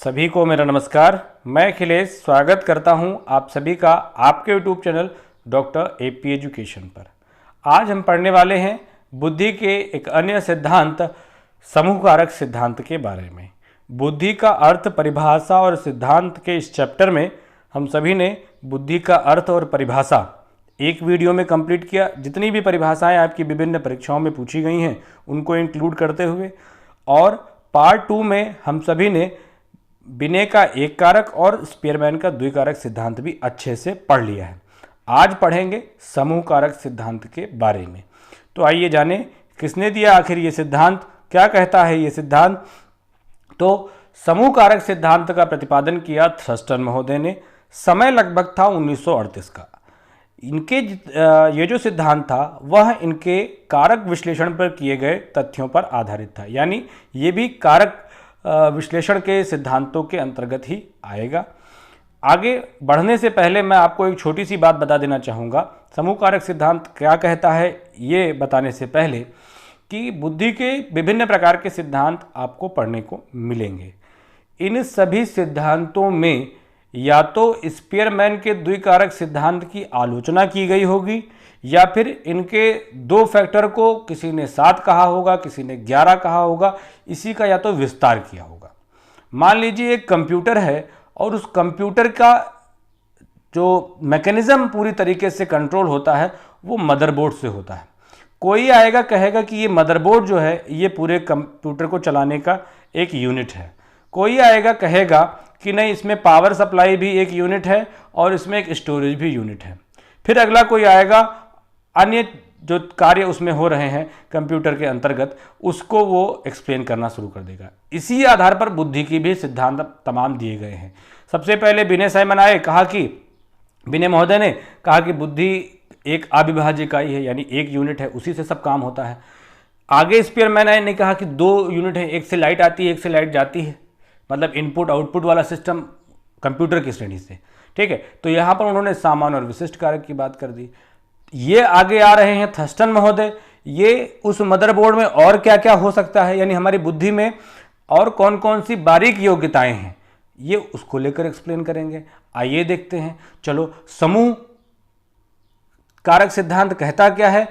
सभी को मेरा नमस्कार। मैं अखिलेश स्वागत करता हूं आप सभी का आपके YouTube channel doctor AP education पर। आज हम पढ़ने वाले हैं बुद्धि के एक अन्य सिद्धांत समूह कारक सिद्धांत के बारे में। बुद्धि का अर्थ, परिभाषा और सिद्धांत के इस चैप्टर में हम सभी ने बुद्धि का अर्थ और परिभाषा एक वीडियो में कंप्लीट किया। जितनी भी परिभाषाएं आपकी विभिन्न परीक्षाओं में पूछी गई हैं उनको इंक्लूड करते हुए, और पार्ट 2 में हम सभी ने बिने का एक कारक और स्पीयरमैन का द्विकारक सिद्धांत भी अच्छे से पढ़ लिया है। आज पढ़ेंगे समूह कारक सिद्धांत के बारे में। तो आइए जानें किसने दिया आखिर ये सिद्धांत, क्या कहता है ये सिद्धांत। तो समूह कारक सिद्धांत का प्रतिपादन किया थर्स्टन महोदय ने। समय लगभग था 1938 का। इनके ये जो सिद्धांत था वह इनके कारक विश्लेषण पर किए गए तथ्यों पर आधारित था, यानी ये भी कारक विश्लेषण के सिद्धांतों के अंतर्गत ही आएगा। आगे बढ़ने से पहले मैं आपको एक छोटी सी बात बता देना चाहूँगा। समूह कारक सिद्धांत क्या कहता है ये बताने से पहले कि बुद्धि के विभिन्न प्रकार के सिद्धांत आपको पढ़ने को मिलेंगे। इन सभी सिद्धांतों में या तो स्पीयरमैन के द्विकारक सिद्धांत की आलोचना की गई होगी, या फिर इनके दो फैक्टर को किसी ने 7 कहा होगा, किसी ने 11 कहा होगा, इसी का या तो विस्तार किया होगा। मान लीजिए एक कंप्यूटर है और उस कंप्यूटर का जो मैकेनिज्म पूरी तरीके से कंट्रोल होता है वो मदरबोर्ड से होता है। कोई आएगा कहेगा कि ये मदरबोर्ड जो है ये पूरे कंप्यूटर को चलाने का एक यूनिट है। कोई आएगा कहेगा कि नहीं, इसमें पावर सप्लाई भी एक यूनिट है और इसमें एक स्टोरेज भी यूनिट है। फिर अगला कोई आएगा, अन्य जो कार्य उसमें हो रहे हैं कंप्यूटर के अंतर्गत, उसको वो एक्सप्लेन करना शुरू कर देगा। इसी आधार पर बुद्धि की भी सिद्धांत तमाम दिए गए हैं। सबसे पहले बिने साइमन आए, बिने महोदय ने कहा कि बुद्धि एक अविभाज्य इकाई है, यानी एक यूनिट है, उसी से सब काम होता है। आगे स्पीयरमैन आए ने कहा कि 2 यूनिट है, एक से लाइट आती है, एक से लाइट जाती है, मतलब इनपुट आउटपुट वाला सिस्टम कंप्यूटर की श्रेणी से। ठीक है, तो यहाँ पर उन्होंने सामान्य और विशिष्ट कारक की बात कर दी। ये आगे आ रहे हैं थर्स्टन महोदय, ये उस मदरबोर्ड में और क्या क्या हो सकता है, यानी हमारी बुद्धि में और कौन कौन सी बारीक योग्यताएं हैं, ये उसको लेकर एक्सप्लेन करेंगे। आइए देखते हैं। चलो, समूह कारक सिद्धांत कहता क्या है,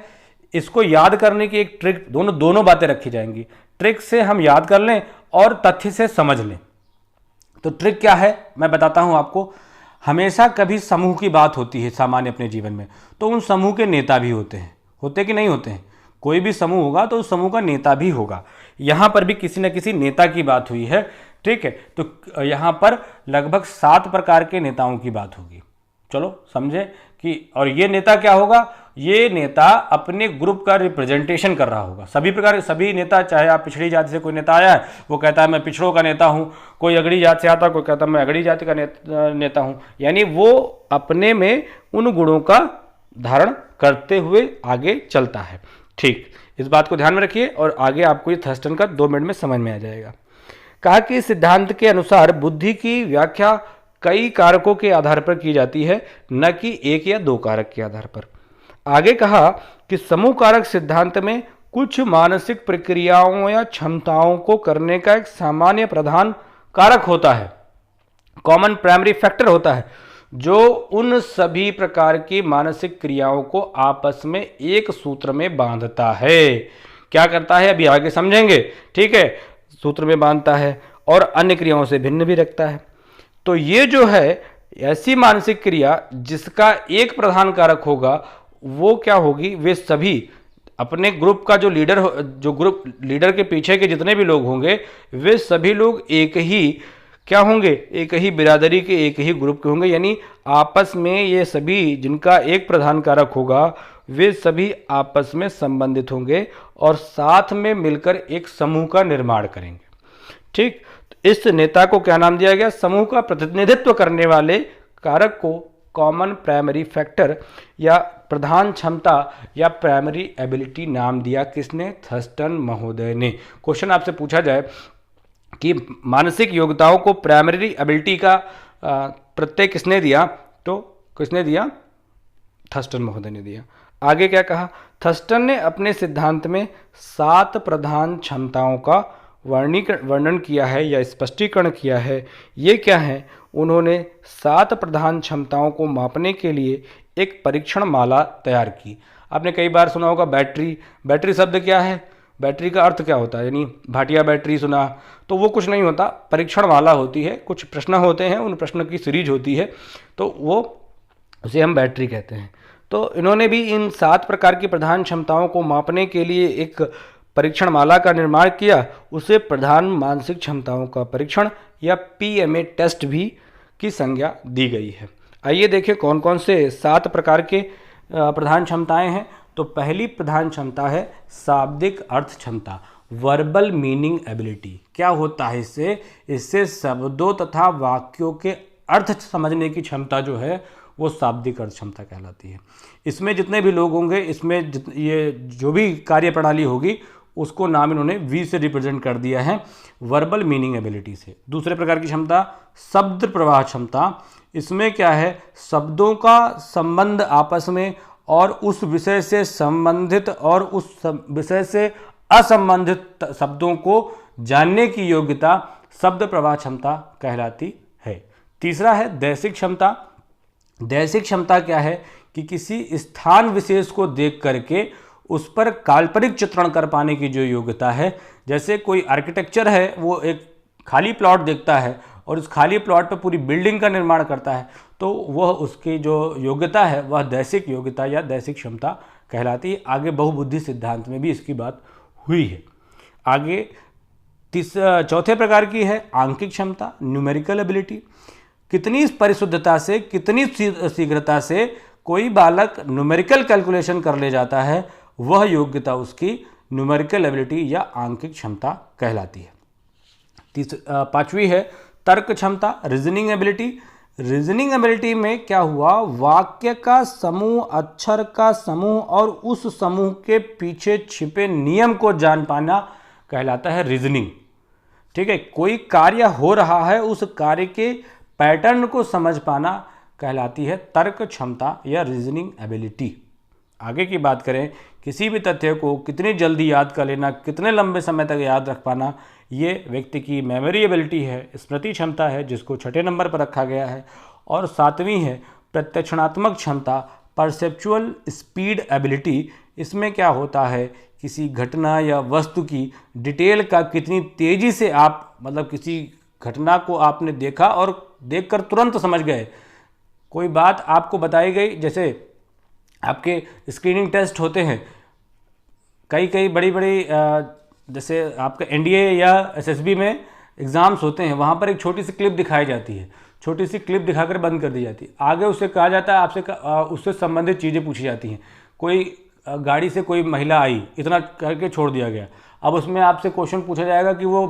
इसको याद करने की एक ट्रिक, दोनों बातें रखी जाएंगी। ट्रिक से हम याद कर लें और तथ्य से समझ लें। तो ट्रिक क्या है मैं बताता हूं आपको। हमेशा कभी समूह की बात होती है सामान्य अपने जीवन में, तो उन समूह के नेता भी होते कि नहीं होते हैं। कोई भी समूह होगा तो उस समूह का नेता भी होगा। यहाँ पर भी किसी न किसी नेता की बात हुई है। ठीक है, तो यहाँ पर लगभग 7 प्रकार के नेताओं की बात होगी। चलो समझे कि, और ये नेता क्या होगा, ये नेता अपने ग्रुप का रिप्रेजेंटेशन कर रहा होगा। सभी नेता, चाहे आप पिछड़ी जाति से कोई नेता आया है वो कहता है मैं पिछड़ों का नेता हूँ, कोई अगड़ी जाति से आता है कोई कहता है मैं अगड़ी जाति का नेता हूँ, यानी वो अपने में उन गुणों का धारण करते हुए आगे चलता है। ठीक, इस बात को ध्यान में रखिए और आगे आपको ये थर्स्टन का 2 मिनट में समझ में आ जाएगा। कहा कि सिद्धांत के अनुसार बुद्धि की व्याख्या कई कारकों के आधार पर की जाती है, न कि 1 या 2 कारक के आधार पर। आगे कहा कि समूह कारक सिद्धांत में कुछ मानसिक प्रक्रियाओं या क्षमताओं को करने का एक सामान्य प्रधान कारक होता है, कॉमन प्राइमरी फैक्टर होता है, जो उन सभी प्रकार की मानसिक क्रियाओं को आपस में एक सूत्र में बांधता है। क्या करता है अभी आगे समझेंगे। ठीक है, सूत्र में बांधता है और अन्य क्रियाओं से भिन्न भी रखता है। तो ये जो है ऐसी मानसिक क्रिया जिसका एक प्रधान कारक होगा, वो क्या होगी, वे सभी अपने ग्रुप का जो ग्रुप लीडर के पीछे के जितने भी लोग होंगे, वे सभी लोग एक ही क्या होंगे, एक ही बिरादरी के, एक ही ग्रुप के होंगे। यानी आपस में ये सभी जिनका एक प्रधान कारक होगा वे सभी आपस में संबंधित होंगे और साथ में मिलकर एक समूह का निर्माण करेंगे। ठीक, इस नेता को क्या नाम दिया गया, समूह का प्रतिनिधित्व करने वाले कारक को कॉमन प्राइमरी फैक्टर या प्रधान क्षमता या प्राइमरी एबिलिटी नाम दिया। किसने, थर्स्टन महोदय ने। क्वेश्चन आपसे पूछा जाए कि मानसिक योग्यताओं को प्राइमरी एबिलिटी का प्रत्यय किसने दिया, तो किसने दिया, थर्स्टन महोदय ने दिया। आगे क्या कहा, थर्स्टन ने अपने सिद्धांत में 7 प्रधान क्षमताओं का वर्णन किया है या स्पष्टीकरण किया है, ये क्या है? उन्होंने 7 प्रधान क्षमताओं को मापने के लिए एक परीक्षण माला तैयार की। आपने कई बार सुना होगा बैटरी। बैटरी शब्द क्या है? बैटरी का अर्थ क्या होता है? यानी भाटिया बैटरी सुना, तो वो कुछ नहीं होता, परीक्षण माला होती है, कुछ प्रश्न होते हैं, उन प्रश्न की सीरीज होती है, तो वो उसे हम बैटरी कहते हैं। तो इन्होंने भी इन 7 प्रकार की प्रधान क्षमताओं को मापने के लिए एक परीक्षण माला का निर्माण किया। उसे प्रधान मानसिक क्षमताओं का परीक्षण या PMA टेस्ट भी की संज्ञा दी गई है। आइए देखें कौन कौन से 7 प्रकार के प्रधान क्षमताएं हैं। तो पहली प्रधान क्षमता है शाब्दिक अर्थ क्षमता, वर्बल मीनिंग एबिलिटी। क्या होता है इससे शब्दों तथा वाक्यों के अर्थ समझने की क्षमता जो है वो शाब्दिक अर्थ क्षमता कहलाती है। इसमें जितने भी लोग होंगे, इसमें ये जो भी कार्य प्रणाली होगी उसको नाम इन्होंने V से रिप्रेजेंट कर दिया है, वर्बल मीनिंग एबिलिटी से। दूसरे प्रकार की क्षमता शब्द प्रवाह क्षमता। इसमें क्या है? शब्दों का संबंध आपस में और उस विषय से संबंधित और उस विषय से असंबंधित शब्दों को जानने की योग्यता शब्द प्रवाह क्षमता कहलाती है। तीसरा है दैशिक क्षमता। दैशिक क्षमता क्या है? कि किसी स्थान विशेष को देख करके उस पर काल्पनिक चित्रण कर पाने की जो योग्यता है। जैसे कोई आर्किटेक्चर है, वो एक खाली प्लॉट देखता है और उस खाली प्लॉट पर पूरी बिल्डिंग का निर्माण करता है, तो वह उसकी जो योग्यता है वह दैशिक योग्यता या दैशिक क्षमता कहलाती है। आगे बहुबुद्धि सिद्धांत में भी इसकी बात हुई है। आगे चौथे प्रकार की है आंकिक क्षमता, न्यूमेरिकल एबिलिटी। कितनी परिशुद्धता से, कितनी शीघ्रता से कोई बालक न्यूमेरिकल कैलकुलेशन कर ले जाता है, वह योग्यता उसकी न्यूमेरिकल एबिलिटी या आंकिक क्षमता कहलाती है। पांचवी है तर्क क्षमता, रीजनिंग एबिलिटी। रीजनिंग एबिलिटी में क्या हुआ? वाक्य का समूह, अक्षर का समूह और उस समूह के पीछे छिपे नियम को जान पाना कहलाता है रीजनिंग। ठीक है, कोई कार्य हो रहा है, उस कार्य के पैटर्न को समझ पाना कहलाती है तर्क क्षमता या रीजनिंग एबिलिटी। आगे की बात करें, किसी भी तथ्य को कितनी जल्दी याद कर लेना, कितने लंबे समय तक याद रख पाना, ये व्यक्ति की मेमोरी एबिलिटी है, स्मृति क्षमता है, जिसको 6ठे नंबर पर रखा गया है। और 7वीं है प्रत्यक्षणात्मक क्षमता, परसेप्चुअल स्पीड एबिलिटी। इसमें क्या होता है? किसी घटना या वस्तु की डिटेल का कितनी तेज़ी से आप, मतलब किसी घटना को आपने देखा और देखकर तुरंत समझ गए। कोई बात आपको बताई गई, जैसे आपके स्क्रीनिंग टेस्ट होते हैं, कई बड़ी जैसे आपका NDA या SSB में एग्ज़ाम्स होते हैं, वहाँ पर एक छोटी सी क्लिप दिखाई जाती है, छोटी सी क्लिप दिखाकर बंद कर दी जाती है। आगे उससे कहा जाता है, आपसे उससे संबंधित चीज़ें पूछी जाती हैं। कोई गाड़ी से कोई महिला आई, इतना करके छोड़ दिया गया। अब उसमें आपसे क्वेश्चन पूछा जाएगा कि वो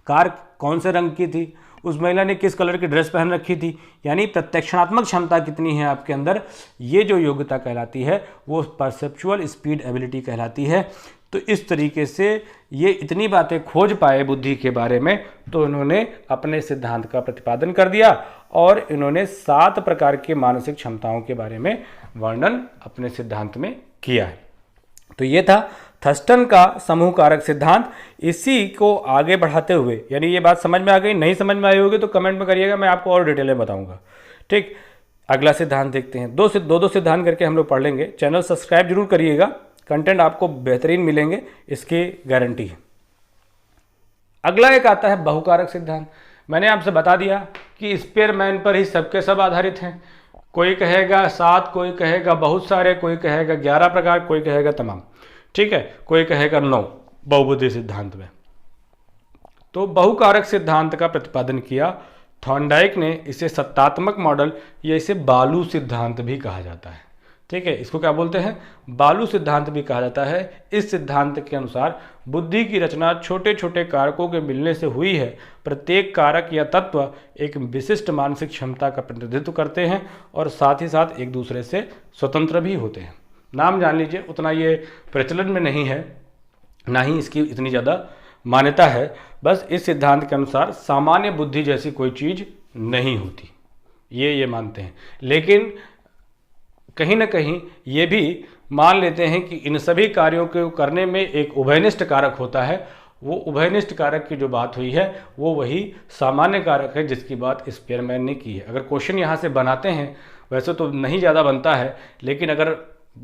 कार कौन से रंग की थी, उस महिला ने किस कलर की ड्रेस पहन रखी थी। यानी प्रत्यक्षणात्मक क्षमता कितनी है आपके अंदर, ये जो योग्यता कहलाती है वो परसेप्चुअल स्पीड एबिलिटी कहलाती है। तो इस तरीके से ये इतनी बातें खोज पाए बुद्धि के बारे में, तो इन्होंने अपने सिद्धांत का प्रतिपादन कर दिया और इन्होंने 7 प्रकार के मानसिक क्षमताओं के बारे में वर्णन अपने सिद्धांत में किया है। तो ये था थर्स्टन का समूह कारक सिद्धांत। इसी को आगे बढ़ाते हुए, यानी ये बात समझ में आ गई, नहीं समझ में आई होगी तो कमेंट में करिएगा, मैं आपको और डिटेल में बताऊंगा। ठीक, अगला सिद्धांत देखते हैं। दो सिद्धांत करके हम लोग पढ़ लेंगे। चैनल सब्सक्राइब जरूर करिएगा, कंटेंट आपको बेहतरीन मिलेंगे, इसकी गारंटी है। अगला एक आता है बहुकारक सिद्धांत। मैंने आपसे बता दिया कि स्पेयरमैन पर ही सबके सब आधारित हैं। कोई कहेगा 7, कोई कहेगा बहुत सारे, कोई कहेगा 11 प्रकार, कोई कहेगा तमाम। ठीक है, कोई कहेगा 9 बहुबुद्धि सिद्धांत में। तो बहुकारक सिद्धांत का प्रतिपादन किया थॉर्नडाइक ने। इसे सत्तात्मक मॉडल या इसे बालू सिद्धांत भी कहा जाता है। ठीक है, इसको क्या बोलते हैं? बालू सिद्धांत भी कहा जाता है। इस सिद्धांत के अनुसार बुद्धि की रचना छोटे छोटे कारकों के मिलने से हुई है। प्रत्येक कारक या तत्व एक विशिष्ट मानसिक क्षमता का प्रतिनिधित्व करते हैं और साथ ही साथ एक दूसरे से स्वतंत्र भी होते हैं। नाम जान लीजिए, उतना ये प्रचलन में नहीं है, ना ही इसकी इतनी ज़्यादा मान्यता है। बस इस सिद्धांत के अनुसार सामान्य बुद्धि जैसी कोई चीज़ नहीं होती, ये मानते हैं। लेकिन कहीं ना कहीं ये भी मान लेते हैं कि इन सभी कार्यों को करने में एक उभयनिष्ठ कारक होता है वो उभयनिष्ठ कारक की जो बात हुई है वो वही सामान्य कारक है जिसकी बात स्पीयरमैन ने की है। अगर क्वेश्चन यहाँ से बनाते हैं, वैसे तो नहीं ज़्यादा बनता है, लेकिन अगर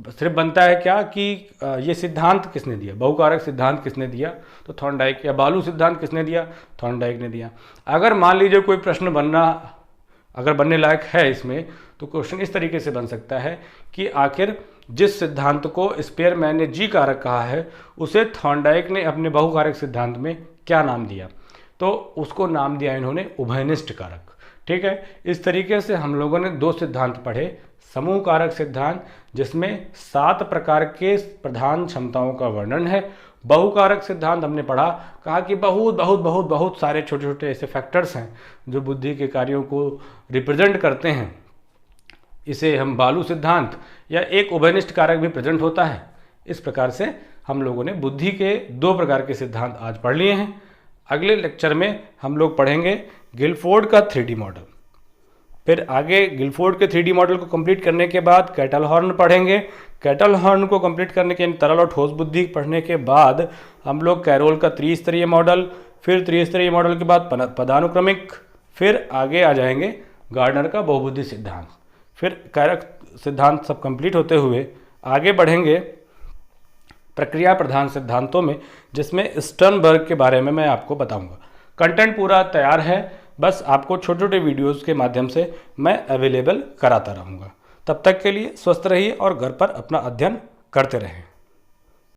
सिर्फ बनता है क्या कि ये सिद्धांत किसने दिया, बहुकारक सिद्धांत किसने दिया, तो थॉर्नडाइक, या बालू सिद्धांत किसने दिया, थॉर्नडाइक ने दिया। अगर मान लीजिए कोई प्रश्न बनने लायक है इसमें, तो क्वेश्चन इस तरीके से बन सकता है कि आखिर जिस सिद्धांत को स्पीयरमैन ने जी कारक कहा है उसे थॉर्नडाइक ने अपने बहुकारक सिद्धांत में क्या नाम दिया, तो उसको नाम दिया इन्होंने उभयनिष्ठ कारक। ठीक है, इस तरीके से हम लोगों ने 2 सिद्धांत पढ़े, समूह कारक सिद्धांत जिसमें 7 प्रकार के प्रधान क्षमताओं का वर्णन है, बहुकारक सिद्धांत हमने पढ़ा, कहा कि बहुत बहुत बहुत बहुत सारे छोटे छोटे ऐसे फैक्टर्स हैं जो बुद्धि के कार्यों को रिप्रेजेंट करते हैं, इसे हम बालू सिद्धांत या एक उभयनिष्ठ कारक भी प्रेजेंट होता है। इस प्रकार से हम लोगों ने बुद्धि के 2 प्रकार के सिद्धांत आज पढ़ लिए हैं। अगले लेक्चर में हम लोग पढ़ेंगे गिलफोर्ड का 3D मॉडल। फिर आगे गिलफोर्ड के 3D मॉडल को कंप्लीट करने के बाद कैटलहॉर्न पढ़ेंगे। कैटलहॉर्न को कंप्लीट करने के, तरल और ठोस बुद्धि पढ़ने के बाद हम लोग कैरोल का त्रिस्तरीय मॉडल, फिर त्रिस्तरीय मॉडल के बाद पदानुक्रमिक, फिर आगे आ जाएंगे गार्डनर का बहुबुद्धि सिद्धांत। फिर कारक सिद्धांत सब कंप्लीट होते हुए आगे बढ़ेंगे प्रक्रिया प्रधान सिद्धांतों में, जिसमें स्टर्नबर्ग के बारे में मैं आपको बताऊंगा। कंटेंट पूरा तैयार है, बस आपको छोटे छोटे वीडियोस के माध्यम से मैं अवेलेबल कराता रहूँगा। तब तक के लिए स्वस्थ रहिए और घर पर अपना अध्ययन करते रहें।